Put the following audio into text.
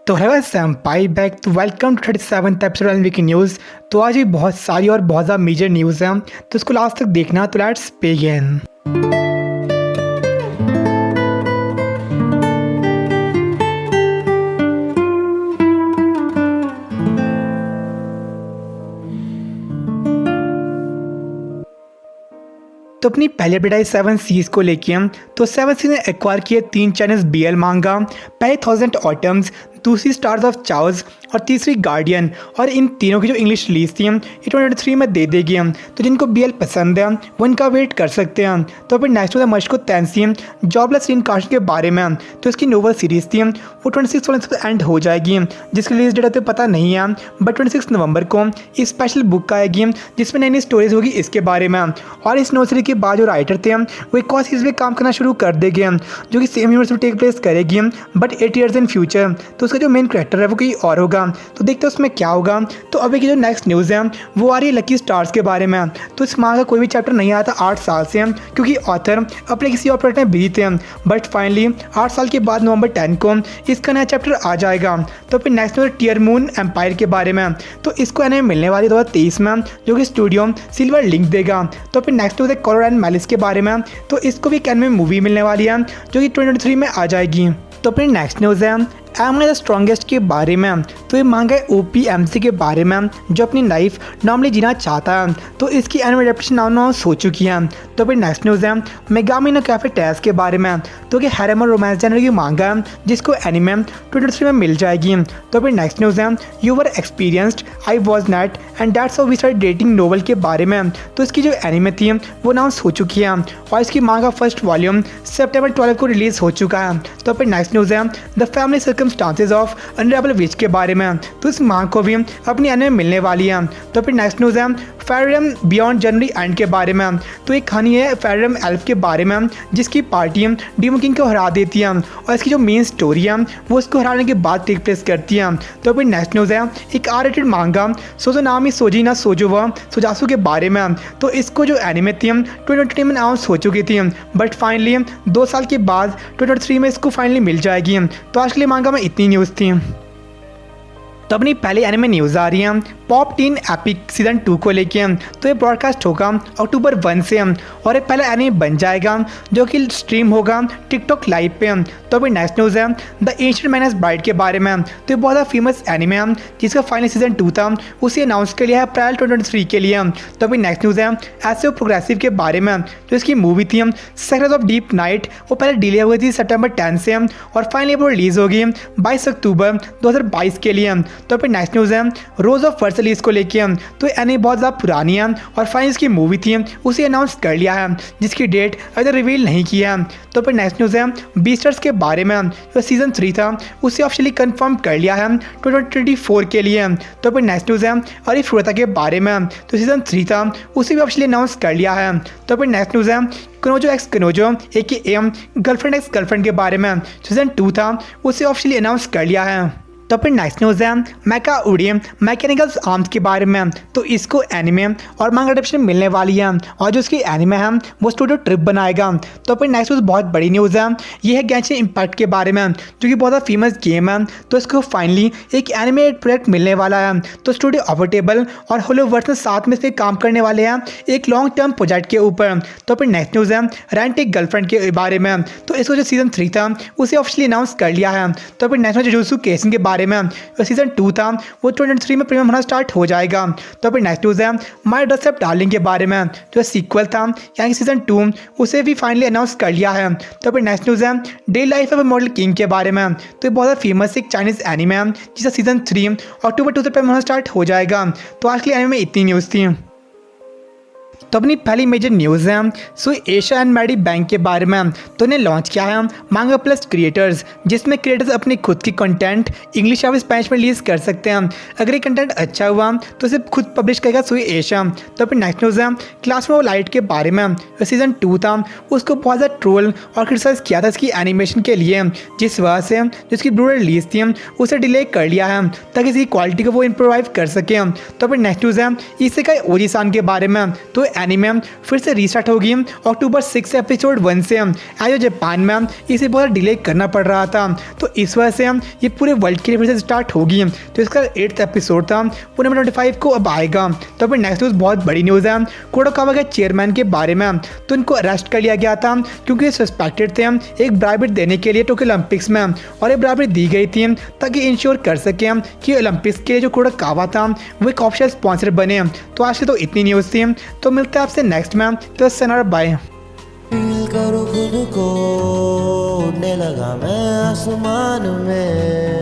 तो hello senpai back तो welcome to 37th episode and week news. तो आज भी बहुत सारी और बहुत ज़्यादा मेजर न्यूज़ हैं, तो इसको लास्ट तक देखना। तो लेट्स बिगिन। तो अपनी पहली अपडेट आई 7 सीज को लेके तो 7 सीज ने एक्वायर किए 3 चैनल्स BL मांगा, पहले 1000 ऑटम्स, दूसरी स्टार्स ऑफ चाउज और तीसरी गार्डियन। और इन तीनों की जो इंग्लिश रिलीज थी ये 2023 में दे देगी। तो जिनको BL पसंद है वो इनका वेट कर सकते हैं। तो फिर नेक्स्ट मशको तैंसी जॉबलेस रिनकार्शन के बारे में, तो इसकी नोवेल सीरीज़ थी वो 26 एंड हो जाएगी, जिसकी रिलीज डेट तो पता नहीं है, बट 26 नवंबर को इस स्पेशल बुक आएगी जिसमें नई नई स्टोरीज होगी इसके बारे में। और इस नोवेल सीरीज के बाद जो राइटर थे वो एक और सीरीज में काम करना शुरू कर देंगे जो कि सेम यूनिवर्स में टेक प्लेस करेगी बट 8 ईयर्स इन फ्यूचर। तो उसका जो मेन कैरेक्टर है वो कोई और होगा, तो देखते हैं उसमें क्या होगा। तो अभी की जो नेक्स्ट न्यूज़ है वो आ रही है लकी स्टार्स के बारे में। तो इस माह का कोई भी चैप्टर नहीं आया था 8 साल से, क्योंकि ऑथर अपने किसी और प्रोजेक्ट में बिजी थे, बट फाइनली 8 साल के बाद नवंबर 10 को इसका नया चैप्टर आ जाएगा। तो फिर next news Tearmoon Empire के बारे में, तो इसको एनिमे मिलने वाली 2023 में, जो कि स्टूडियो सिल्वर लिंक देगा। तो फिर नेक्स्ट न्यूज़ है कॉलर एंड मैलिस के बारे में, तो इसको भी एक एनिमे मूवी मिलने वाली है जो कि 2023 में आ जाएगी। तो फिर नेक्स्ट न्यूज़ है एम आई द स्ट्रॉन्गेस्ट के बारे में, तो ये मांगा है OPMC के बारे में, जो अपनी लाइफ नॉर्मली जीना चाहता है। तो इसकी एनिमे एडेप्टेशन अनाउंस हो चुकी है। तो फिर नेक्स्ट न्यूज़ है मेगामी नो कैफे टेस्ट के बारे में, तो कि हैरम और रोमांस जनर की मांगा है जिसको एनिमे 2023 में मिल जाएगी। तो फिर नेक्स्ट न्यूज़ है you were experienced I was not and that's how we started dating novel के बारे में, तो इसकी जो एनिमे थी वो अनाउंस हो चुकी है और इसकी मांगा फर्स्ट वॉल्यूम सितंबर 12 को रिलीज हो चुका है। तो फिर नेक्स्ट न्यूज़ है the family circumstances of irregular witch के बारे में, तो इस मांग को भी अपनी एनिमे मिलने वाली है। तो फिर नेक्स्ट न्यूज़ है फेरम बियॉन्ड जनवरी एंड के बारे में, तो एक कहानी है फेरम एल्फ के बारे में जिसकी पार्टी डीमो किंग को हरा देती है और इसकी जो मेन स्टोरी है वो उसको हराने के बाद टेक प्लेस करती है। तो फिर नेक्स्ट न्यूज़ है एक R-rated मांगा सोजोनामी सोजिना सोजोवा सोजासु के बारे में, तो इसको जो एनिमे थी 2020 में अनाउंस हो चुकी थी, बट फाइनली 2 साल के बाद 2023 में इसको फाइनली मिल जाएगी। तो आज के लिए मांगा में इतनी न्यूज़ थी। तो अपनी पहली एनिमे न्यूज़ आ रही है पॉप टीन एपिक सीजन 2 को लेके, तो ये ब्रॉडकास्ट होगा अक्टूबर 1 से और ये पहला एनिमे बन जाएगा जो कि स्ट्रीम होगा टिकटॉक लाइव पे। तो अभी नेक्स्ट न्यूज़ है the ancient man has bride के बारे में, तो ये बहुत ज़्यादा फेमस एनिमे है जिसका फाइनल सीजन 2 था उसे अनाउंस कर लिया है अप्रैल 2023 के लिए। तो अभी नेक्स्ट न्यूज़ है एसओ प्रोग्रेसिव के बारे में, जो इसकी मूवी थी सेक्रेट्स ऑफ डीप नाइट वो पहले डिले हुई थी सितंबर 10 से और फाइनली वो रिलीज़ होगी 22 अक्टूबर 2022 के लिए। तो फिर नेक्स्ट न्यूज़ है रोज ऑफ वर्सलीज को लेके, तो एनिमे बहुत ज़्यादा पुरानी है और फाइनल इसकी मूवी थी उसे अनाउंस कर लिया है जिसकी डेट अभी तक रिवील नहीं की है। तो फिर नेक्स्ट न्यूज़ है बीस्टर्स के बारे में, जो सीजन 3 था उसे ऑफिशियली कंफर्म कर लिया है 2024 के लिए। तो फिर नेक्स्ट न्यूज़ है अरी फुरता के बारे में, तो सीजन 3 था उसे भी ऑफिशियली अनाउंस कर लिया है। तो फिर नेक्स्ट न्यूज़ है कनोजो एक्स कनोजो AKA गर्लफ्रेंड एक्स गर्लफ्रेंड के बारे में, सीजन 2 था उसे ऑफिशियली अनाउंस कर लिया है। तो फिर नेक्स्ट न्यूज़ है मैका उड़ी मैकेनिकल आर्म्स के बारे में, तो इसको एनिमे और मांगा एडेप्टेशन मिलने वाली है और जो इसकी एनिमे है वो स्टूडियो ट्रिप बनाएगा। तो फिर नेक्स्ट न्यूज़ बहुत बड़ी न्यूज़ है, ये है गेंशिन इम्पैक्ट के बारे में, जो कि बहुत ज़्यादा फेमस गेम है, तो इसको फाइनली एक एनिमेटेड प्रोजेक्ट मिलने वाला है। तो स्टूडियो अवोटेबल और होलोवर्स में साथ में से काम करने वाले हैं एक लॉन्ग टर्म प्रोजेक्ट के ऊपर। तो फिर नेक्स्ट न्यूज़ है रेंटिक गर्लफ्रेंड के बारे में, तो इसको जो सीजन 3 था उसे ऑफिशियली अनाउंस कर लिया है। तो फिर नेक्स्ट जुजुत्सु केसन के बारे में, सीजन 2 था वो 2023 में प्रीमियम होना स्टार्ट हो जाएगा। तो फिर नेक्स्ट न्यूज़ है माय ड्रेस अप डार्लिंग के बारे में, जो सीक्वल था यानी सीजन 2 उसे भी फाइनली अनाउंस कर लिया है। तो फिर नेक्स्ट न्यूज़ है day life of model king के बारे में, तो ये बहुत ज़्यादा फेमस एक चाइनीज़ एनिमे है जिसका सीजन 3 अक्टूबर 2 से प्रीमियम होना स्टार्ट हो जाएगा। तो आज के लिए एनिमे में इतनी न्यूज़ थी। तो अपनी पहली मेजर न्यूज़ है एशिया एंड मैडी बैंक के बारे में, तो इन्हें लॉन्च किया है मांगा प्लस क्रिएटर्स, जिसमें क्रिएटर्स अपनी खुद की कंटेंट इंग्लिश या स्पेनिश में रिलीज कर सकते हैं। अगर ये कंटेंट अच्छा हुआ तो इसे खुद पब्लिश करेगा एशिया। तो फिर नेक्स्ट न्यूज़ है क्लासरूम ऑफ लाइट के बारे में, सीजन 2 था उसको बहुत ज़्यादा ट्रोल और क्रिटिसाइज किया था इसकी एनिमेशन के लिए, जिस वजह से जिसकी ब्लूरे रिलीज थी उसे डिले कर लिया है ताकि इसकी क्वालिटी को वो इम्प्रोवाइव कर सके। तो फिर नेक्स्ट न्यूज़ है इससे का ओजी-सान के बारे में, तो एनीमे फिर से रीस्टार्ट होगी अक्टूबर 6 एपिसोड 1 से। जो जापान में इसे बहुत डिले करना पड़ रहा था, तो इस वजह से ये पूरे वर्ल्ड के लिए फिर से स्टार्ट होगी। तो इसका 8th एपिसोड था, वो नंबर 25 को अब आएगा। तो अभी नेक्स्ट न्यूज़ बहुत बड़ी न्यूज़ है कुरोकावा के चेयरमैन के बारे में। तो इनको अरेस्ट कर लिया गया था क्योंकि ये सस्पेक्टेड थे एक ब्राइबेट देने के लिए टोक्यो ओलंपिक्स में, और ये ब्राइबेट दी गई थी ताकि इंश्योर कर सके कि ओलंपिक्स के लिए जो कुरोकावा था वो एक ऑफिशियल स्पॉन्सर बने। तो आज से तो इतनी न्यूज़ थी, तो मिलते हैं आपसे नेक्स्ट में। तो सनर बाय। फील करो खुद को, उड़ने लगा मैं आसमान में।